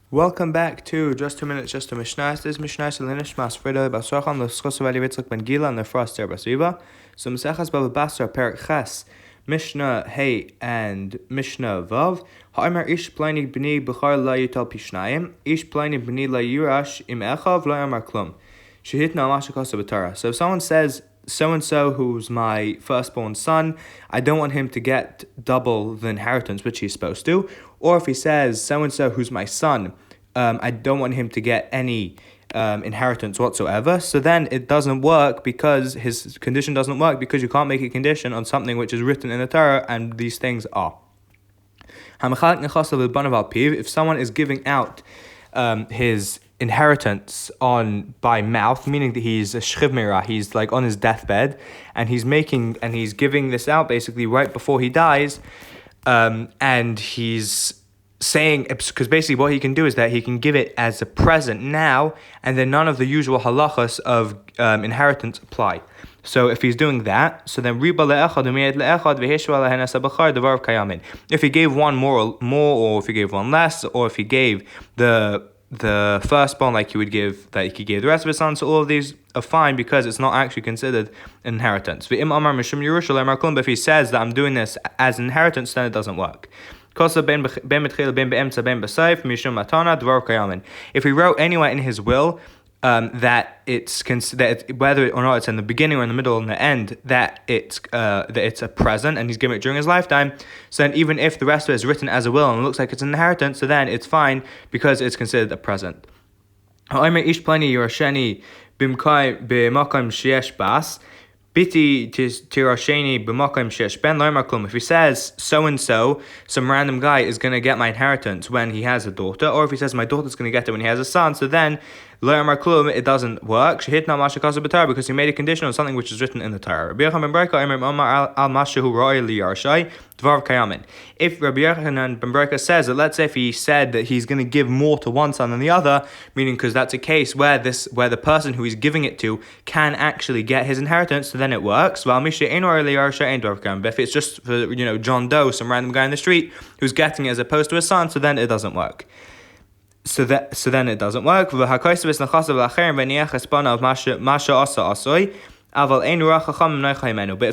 Welcome back to Just 2 Minutes, Just a Mishnah. This is Mishnah Selinish Masfrida Basrachan, the Schosavali Vitzak Ben Gila, and the Frost there Basiva. So Mesechas Bava Basra, Perik Ches, Mishnah Hey, and Mishnah Vav. Ha'imar Ish Pliny B'ni B'char La Yutal Pishnayim, Ish Pliny B'ni La Yurash Im Echav La Yamar Klum. Shehitna Amashakasa B'tara. So if someone says, so-and-so who's my firstborn son, I don't want him to get double the inheritance, which he's supposed to. Or if he says, so-and-so who's my son, I don't want him to get any inheritance whatsoever. So then it doesn't work because his condition doesn't work because you can't make a condition on something which is written in the Torah, and these things are. If someone is giving out his inheritance by mouth, meaning that he's a shchivmira, he's like on his deathbed, and he's giving this out basically right before he dies, and he's saying, because basically what he can do is that he can give it as a present now, and then none of the usual halachas of inheritance apply. So if he's doing that, so then if he gave one more, or if he gave one less, or if he gave the firstborn like he gave the rest of his sons, so all of these are fine because it's not actually considered inheritance. But if he says that I'm doing this as inheritance, then it doesn't work. If he wrote anywhere in his will that it's considered, whether or not it's in the beginning or in the middle or in the end, that it's a present and he's giving it during his lifetime, so then even if the rest of it is written as a will and it looks like it's an inheritance, so then it's fine because it's considered a present. If he says so-and-so, some random guy is going to get my inheritance when he has a daughter, or if he says my daughter's going to get it when he has a son, so then it doesn't work because he made a condition on something which is written in the Torah. If Rabbi Yochanan ben Breka says that, let's say if he said that he's going to give more to one son than the other, meaning because that's a case where the person who he's giving it to can actually get his inheritance, so then it works. But if it's just for John Doe, some random guy in the street who's getting it as opposed to a son, so then it doesn't work. So then it doesn't work. But if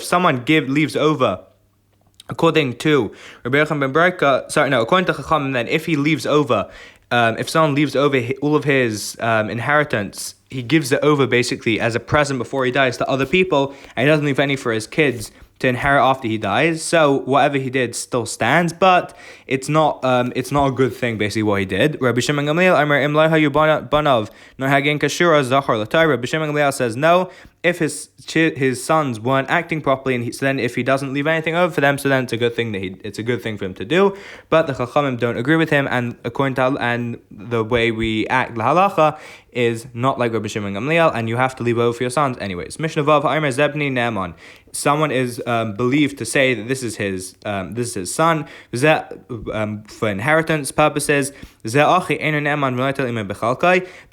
someone leaves over, according to Rabbi Yochanan ben Breka, according to Chachamim, then if he leaves over, if someone leaves over all of his inheritance, he gives it over basically as a present before he dies to other people, and he doesn't leave any for his kids to inherit after he dies. So whatever he did still stands, but it's not a good thing basically what he did. Rabbi Shimon Gamliel Rabbi Shimon Gamliel says no, if his sons weren't acting properly, and so then if he doesn't leave anything over for them, so then it's a good thing it's a good thing for him to do. But the Chachamim don't agree with him, and according to and the way we act la halacha is not like Rabbi Shimon Gamliel, and you have to leave over for your sons anyways. Mishnah Vav Ha'omer Zebni Ne'eman. Someone is believed to say that this is his son, for inheritance purposes. If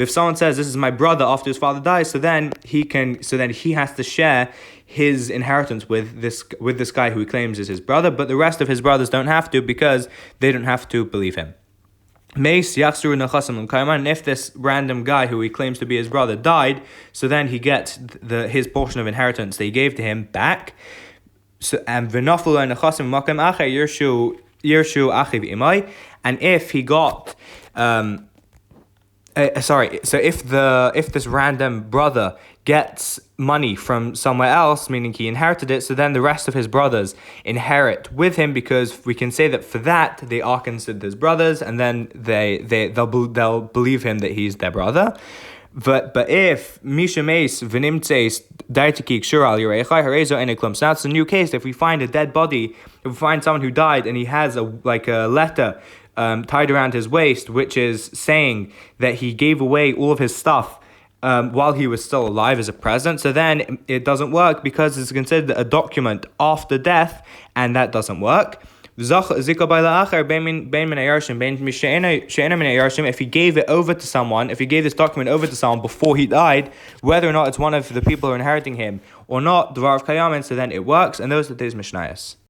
someone says this is my brother after his father dies, so then he has to share his inheritance with this guy who he claims is his brother, but the rest of his brothers don't have to because they don't have to believe him. And if this random guy who he claims to be his brother died, so then he gets his portion of inheritance that he gave to him back. So and if he got if this random brother gets money from somewhere else, meaning he inherited it, so then the rest of his brothers inherit with him, because we can say that for that they are considered his brothers, and then they'll believe him that he's their brother. But if Misha Mace Vinimtses Daitiki Kshural Yerechai Harezo Eniklum, so that's a new case. If we find a dead body, if we find someone who died and he has a letter tied around his waist, which is saying that he gave away all of his stuff while he was still alive as a present, so then it doesn't work because it's considered a document after death, and that doesn't work. If he gave it over to someone, if he gave this document over to someone before he died, whether or not it's one of the people who are inheriting him or not, so then it works, and those are today's Mishnayos.